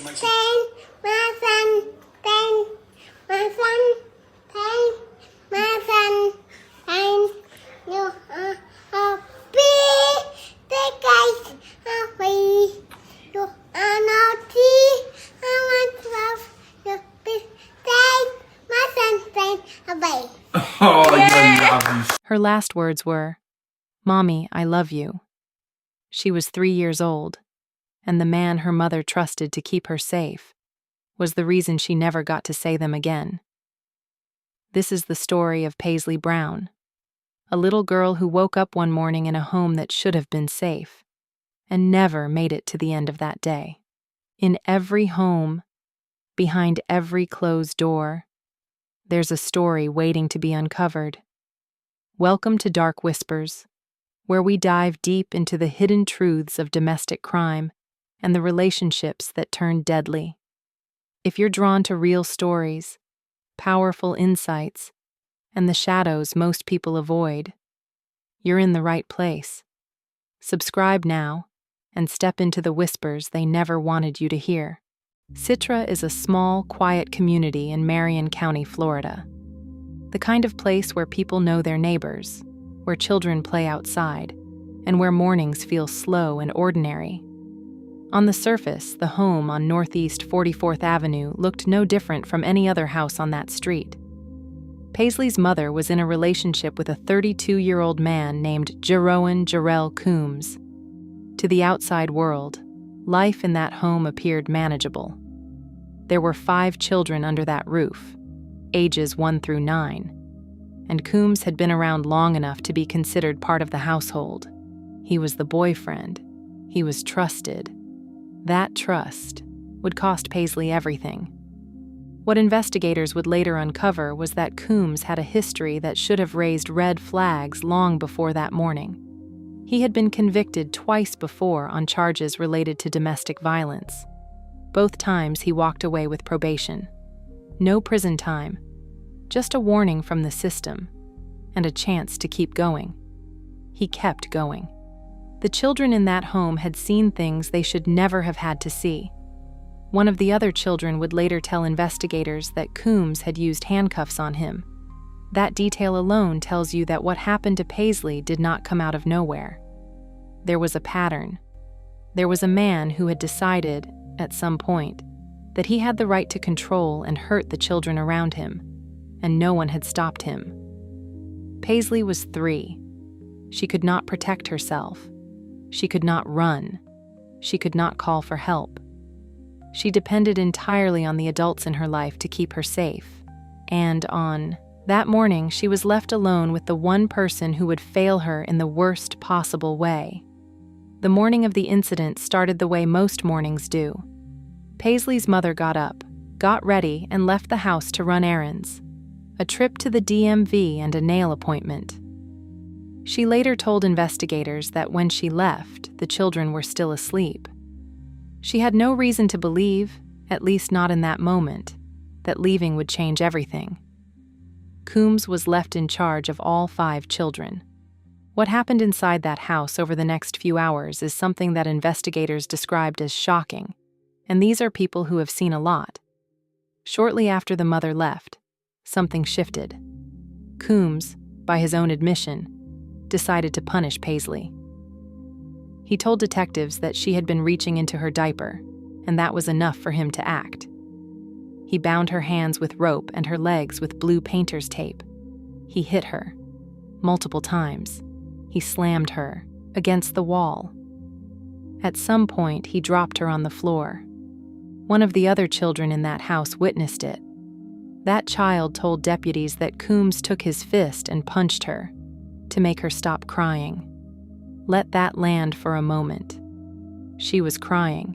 Pain, my son, pain, my son, pain, my son, pain. You are happy, the guys are free. You are naughty, I want love. You be safe, my son, pain, away. Oh, you love you. Her last words were, "Mommy, I love you." She was 3 years old, and the man her mother trusted to keep her safe was the reason she never got to say them again. This is the story of Paisley Brown, a little girl who woke up one morning in a home that should have been safe and never made it to the end of that day. In every home, behind every closed door, there's a story waiting to be uncovered. Welcome to Dark Whispers, where we dive deep into the hidden truths of domestic crime and the relationships that turn deadly. If you're drawn to real stories, powerful insights, and the shadows most people avoid, you're in the right place. Subscribe now and step into the whispers they never wanted you to hear. Citra is a small, quiet community in Marion County, Florida. The kind of place where people know their neighbors, where children play outside, and where mornings feel slow and ordinary. On the surface, the home on Northeast 44th Avenue looked no different from any other house on that street. Paisley's mother was in a relationship with a 32-year-old man named Jeroen Jarrell Coombs. To the outside world, life in that home appeared manageable. There were 5 children under that roof, ages 1 through 9, and Coombs had been around long enough to be considered part of the household. He was the boyfriend. He was trusted. That trust would cost Paisley everything. What investigators would later uncover was that Coombs had a history that should have raised red flags long before that morning. He had been convicted twice before on charges related to domestic violence. Both times he walked away with probation. No prison time, just a warning from the system and a chance to keep going. He kept going. The children in that home had seen things they should never have had to see. One of the other children would later tell investigators that Coombs had used handcuffs on him. That detail alone tells you that what happened to Paisley did not come out of nowhere. There was a pattern. There was a man who had decided, at some point, that he had the right to control and hurt the children around him, and no one had stopped him. Paisley was 3. She could not protect herself. She could not run. She could not call for help. She depended entirely on the adults in her life to keep her safe. And on that morning, she was left alone with the one person who would fail her in the worst possible way. The morning of the incident started the way most mornings do. Paisley's mother got up, got ready, and left the house to run errands. A trip to the DMV and a nail appointment. She later told investigators that when she left, the children were still asleep. She had no reason to believe, at least not in that moment, that leaving would change everything. Coombs was left in charge of all 5 children. What happened inside that house over the next few hours is something that investigators described as shocking, and these are people who have seen a lot. Shortly after the mother left, something shifted. Coombs, by his own admission, decided to punish Paisley. He told detectives that she had been reaching into her diaper, and that was enough for him to act. He bound her hands with rope and her legs with blue painter's tape. He hit her. Multiple times. He slammed her against the wall. At some point, he dropped her on the floor. One of the other children in that house witnessed it. That child told deputies that Coombs took his fist and punched her to make her stop crying. Let that land for a moment. She was crying,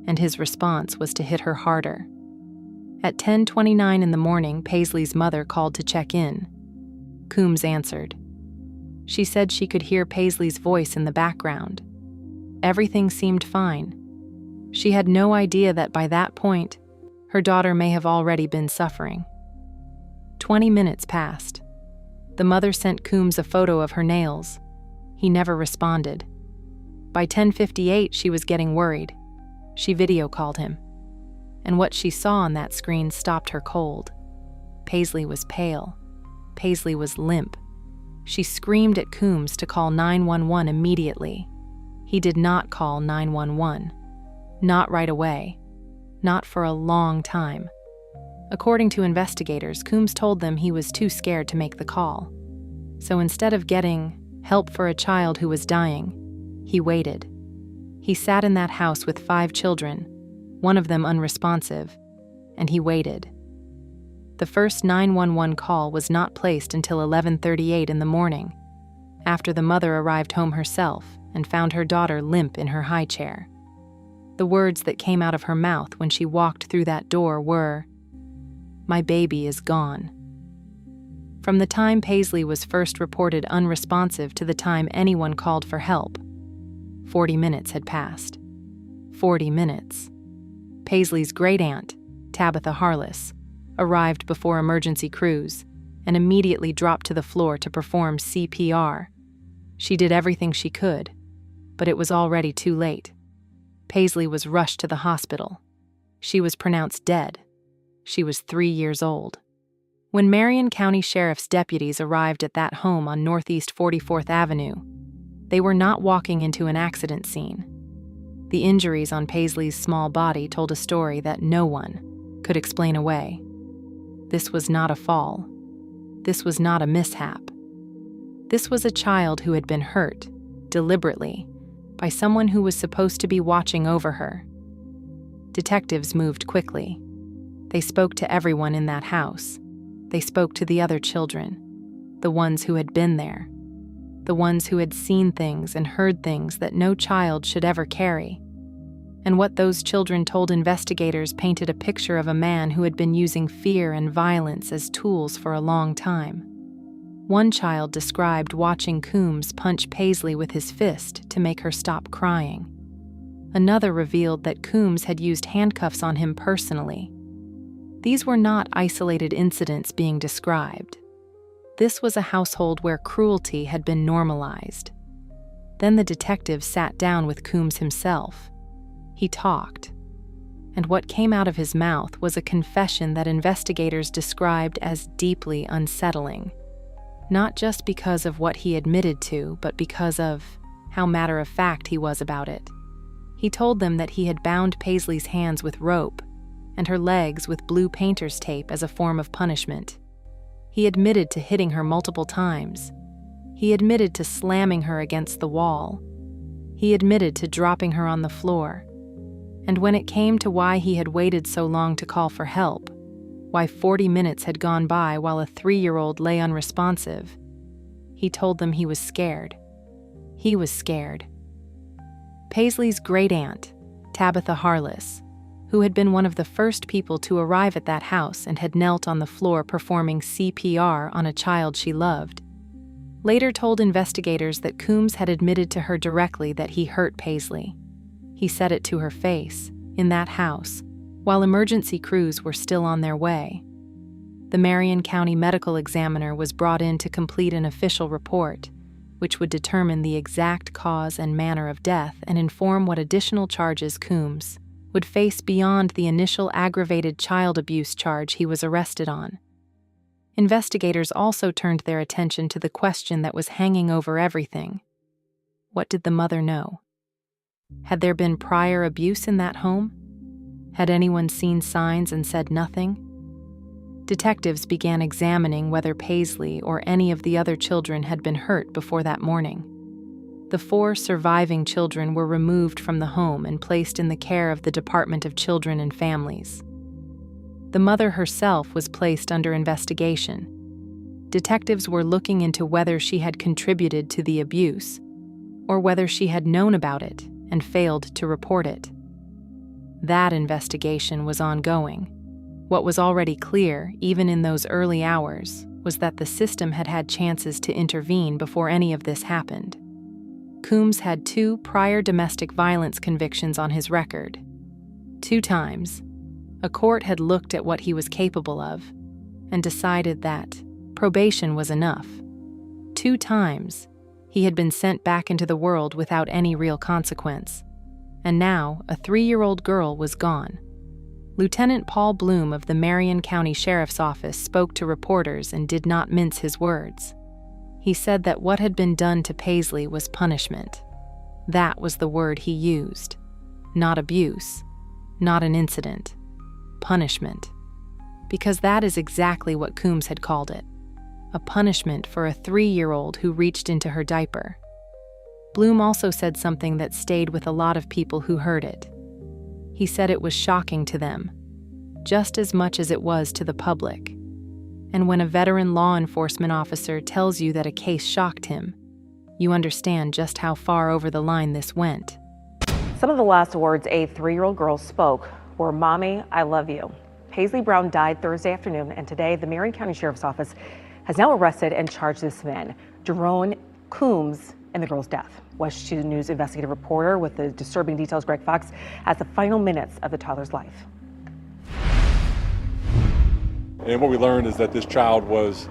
and his response was to hit her harder. At 10:29 in the morning, Paisley's mother called to check in. Coombs answered. She said she could hear Paisley's voice in the background. Everything seemed fine. She had no idea that by that point, her daughter may have already been suffering. 20 minutes passed. The mother sent Coombs a photo of her nails. He never responded. By 10:58, she was getting worried. She video called him. and what she saw on that screen stopped her cold. Paisley was pale. Paisley was limp. She screamed at Coombs to call 911 immediately. He did not call 911. Not right away. Not for a long time. According to investigators, Coombs told them he was too scared to make the call. So instead of getting help for a child who was dying, he waited. He sat in that house with 5 children, one of them unresponsive, and he waited. The first 911 call was not placed until 11:38 in the morning, after the mother arrived home herself and found her daughter limp in her high chair. The words that came out of her mouth when she walked through that door were, "My baby is gone." From the time Paisley was first reported unresponsive to the time anyone called for help, 40 minutes had passed. 40 minutes. Paisley's great-aunt, Tabitha Harless, arrived before emergency crews and immediately dropped to the floor to perform CPR. She did everything she could, but it was already too late. Paisley was rushed to the hospital. She was pronounced dead. She was 3 years old. When Marion County Sheriff's deputies arrived at that home on Northeast 44th Avenue, they were not walking into an accident scene. The injuries on Paisley's small body told a story that no one could explain away. This was not a fall. This was not a mishap. This was a child who had been hurt, deliberately, by someone who was supposed to be watching over her. Detectives moved quickly. They spoke to everyone in that house. They spoke to the other children, the ones who had been there, the ones who had seen things and heard things that no child should ever carry. And what those children told investigators painted a picture of a man who had been using fear and violence as tools for a long time. One child described watching Coombs punch Paisley with his fist to make her stop crying. Another revealed that Coombs had used handcuffs on him personally. These were not isolated incidents being described. This was a household where cruelty had been normalized. Then the detective sat down with Coombs himself. He talked, and what came out of his mouth was a confession that investigators described as deeply unsettling, not just because of what he admitted to, but because of how matter-of-fact he was about it. He told them that he had bound Paisley's hands with rope and her legs with blue painter's tape as a form of punishment. He admitted to hitting her multiple times. He admitted to slamming her against the wall. He admitted to dropping her on the floor. And when it came to why he had waited so long to call for help, why 40 minutes had gone by while a 3-year-old lay unresponsive, he told them he was scared. He was scared. Paisley's great-aunt, Tabitha Harless, who had been one of the first people to arrive at that house and had knelt on the floor performing CPR on a child she loved, later told investigators that Coombs had admitted to her directly that he hurt Paisley. He said it to her face, in that house, while emergency crews were still on their way. The Marion County medical examiner was brought in to complete an official report, which would determine the exact cause and manner of death and inform what additional charges Coombs would face beyond the initial aggravated child abuse charge he was arrested on. Investigators also turned their attention to the question that was hanging over everything. What did the mother know? Had there been prior abuse in that home? Had anyone seen signs and said nothing? Detectives began examining whether Paisley or any of the other children had been hurt before that morning. The 4 surviving children were removed from the home and placed in the care of the Department of Children and Families. The mother herself was placed under investigation. Detectives were looking into whether she had contributed to the abuse, or whether she had known about it and failed to report it. That investigation was ongoing. What was already clear, even in those early hours, was that the system had had chances to intervene before any of this happened. Coombs had 2 prior domestic violence convictions on his record. 2 times, a court had looked at what he was capable of and decided that probation was enough. 2 times, he had been sent back into the world without any real consequence. And now, a 3-year-old girl was gone. Lieutenant Paul Bloom of the Marion County Sheriff's Office spoke to reporters and did not mince his words. He said that what had been done to Paisley was punishment. That was the word he used. Not abuse, not an incident. Punishment. Because that is exactly what Coombs had called it. A punishment for a 3-year-old who reached into her diaper. Bloom also said something that stayed with a lot of people who heard it. He said it was shocking to them, just as much as it was to the public. And when a veteran law enforcement officer tells you that a case shocked him, you understand just how far over the line this went. Some of the last words a 3-year-old girl spoke were, "Mommy, I love you." Paisley Brown died Thursday afternoon, and today the Marion County Sheriff's Office has now arrested and charged this man, Jerome Coombs, in the girl's death. West 2 News investigative reporter with the disturbing details, Greg Fox, has the final minutes of the toddler's life. And what we learned is that this child was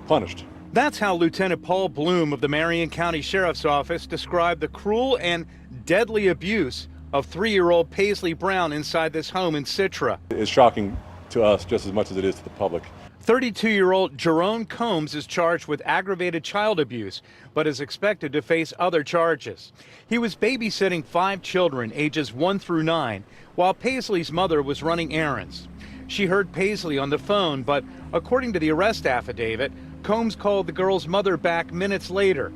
punished. That's how Lieutenant Paul Bloom of the Marion County Sheriff's Office described the cruel and deadly abuse of 3-year-old Paisley Brown inside this home in Citra. It's shocking to us just as much as it is to the public. 32-year-old Jerome Coombs is charged with aggravated child abuse, but is expected to face other charges. He was babysitting 5 children, ages 1 through 9, while Paisley's mother was running errands. She heard Paisley on the phone, but according to the arrest affidavit, Coombs called the girl's mother back minutes later.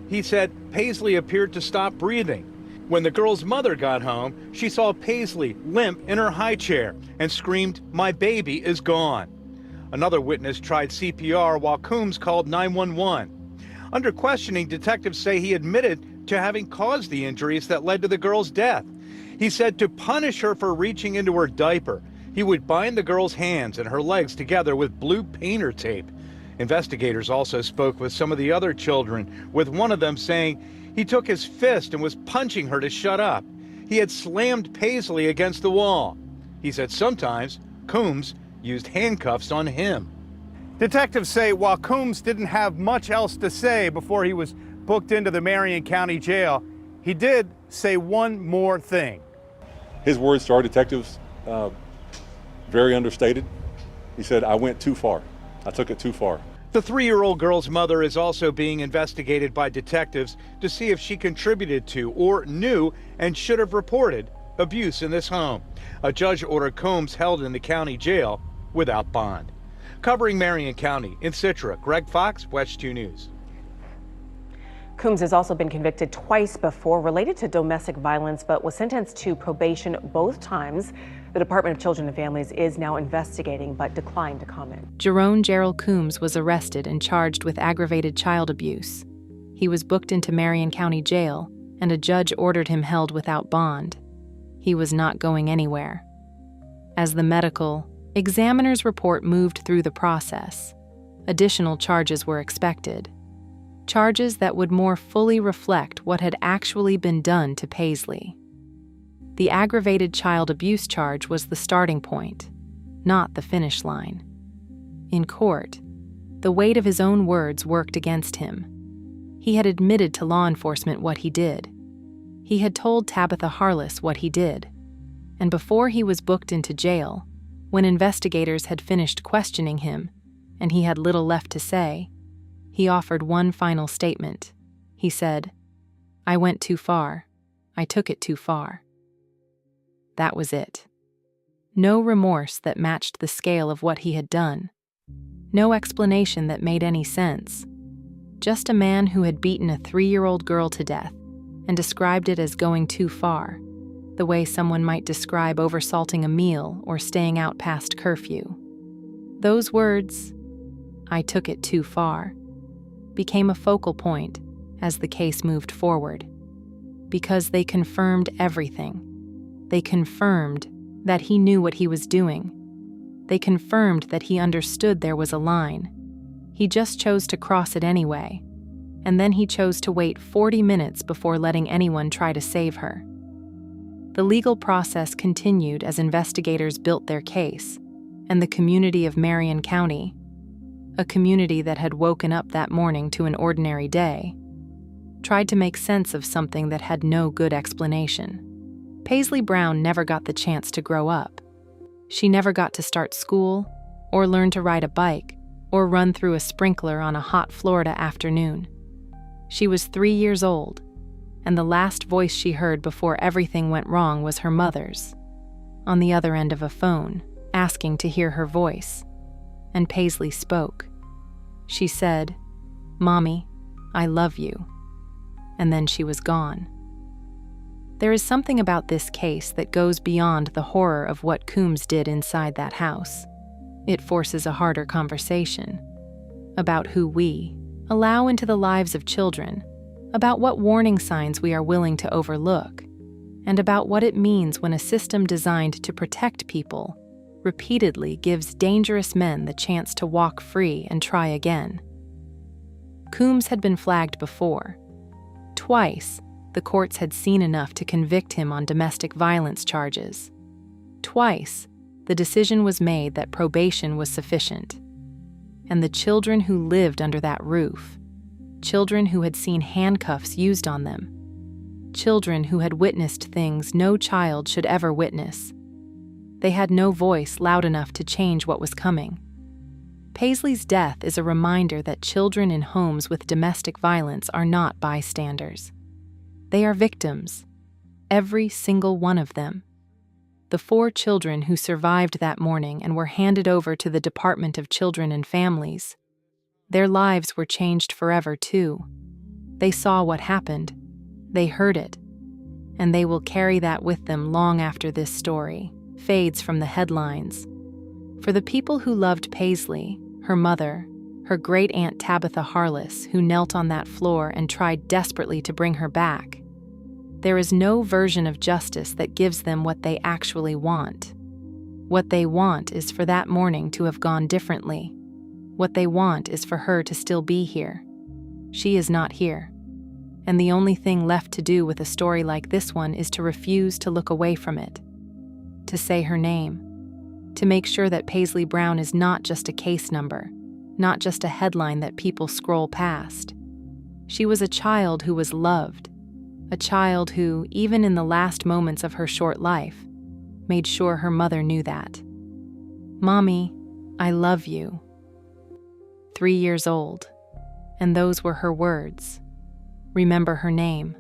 He said Paisley appeared to stop breathing. When the girl's mother got home, she saw Paisley limp in her high chair and screamed, "My baby is gone." Another witness tried CPR while Coombs called 911. Under questioning, detectives say he admitted to having caused the injuries that led to the girl's death. He said to punish her for reaching into her diaper, he would bind the girl's hands and her legs together with blue painter tape. Investigators also spoke with some of the other children, with one of them saying he took his fist and was punching her to shut up. He had slammed Paisley against the wall. He said sometimes Coombs used handcuffs on him. Detectives say while Coombs didn't have much else to say before he was booked into the Marion County Jail, he did say one more thing. His words to our detectives, very understated. He said, "I went too far. I took it too far." The 3-year-old girl's mother is also being investigated by detectives to see if she contributed to or knew and should have reported abuse in this home. A judge ordered Coombs held in the county jail without bond. Covering Marion County, in Citra, Greg Fox, West 2 News. Coombs has also been convicted twice before related to domestic violence, but was sentenced to probation both times. The Department of Children and Families is now investigating, but declined to comment. Jerome Gerald Coombs was arrested and charged with aggravated child abuse. He was booked into Marion County Jail, and a judge ordered him held without bond. He was not going anywhere. As the medical examiner's report moved through the process, additional charges were expected. Charges that would more fully reflect what had actually been done to Paisley. The aggravated child abuse charge was the starting point, not the finish line. In court, the weight of his own words worked against him. He had admitted to law enforcement what he did. He had told Tabitha Harless what he did. And before he was booked into jail, when investigators had finished questioning him and he had little left to say, he offered one final statement. He said, "I went too far. I took it too far." That was it. No remorse that matched the scale of what he had done. No explanation that made any sense. Just a man who had beaten a 3-year-old girl to death and described it as going too far, the way someone might describe oversalting a meal or staying out past curfew. Those words, "I took it too far," became a focal point as the case moved forward, because they confirmed everything. They confirmed that he knew what he was doing. They confirmed that he understood there was a line. He just chose to cross it anyway, and then he chose to wait 40 minutes before letting anyone try to save her. The legal process continued as investigators built their case, and the community of Marion County, a community that had woken up that morning to an ordinary day, tried to make sense of something that had no good explanation. Paisley Brown never got the chance to grow up. She never got to start school, or learn to ride a bike, or run through a sprinkler on a hot Florida afternoon. She was 3 years old, and the last voice she heard before everything went wrong was her mother's, on the other end of a phone, asking to hear her voice. And Paisley spoke. She said, "Mommy, I love you." And then she was gone. There is something about this case that goes beyond the horror of what Coombs did inside that house. It forces a harder conversation about who we allow into the lives of children, about what warning signs we are willing to overlook, and about what it means when a system designed to protect people repeatedly gives dangerous men the chance to walk free and try again. Coombs had been flagged before. Twice, the courts had seen enough to convict him on domestic violence charges. Twice, the decision was made that probation was sufficient. And the children who lived under that roof, children who had seen handcuffs used on them, children who had witnessed things no child should ever witness, they had no voice loud enough to change what was coming. Paisley's death is a reminder that children in homes with domestic violence are not bystanders. They are victims, every single one of them. The 4 children who survived that morning and were handed over to the Department of Children and Families, their lives were changed forever too. They saw what happened, they heard it, and they will carry that with them long after this story fades from the headlines. For the people who loved Paisley, her mother, her great-aunt Tabitha Harless, who knelt on that floor and tried desperately to bring her back, there is no version of justice that gives them what they actually want. What they want is for that morning to have gone differently. What they want is for her to still be here. She is not here. And the only thing left to do with a story like this one is to refuse to look away from it, to say her name, to make sure that Paisley Brown is not just a case number, not just a headline that people scroll past. She was a child who was loved, a child who, even in the last moments of her short life, made sure her mother knew that. "Mommy, I love you." 3 years old, and those were her words. Remember her name.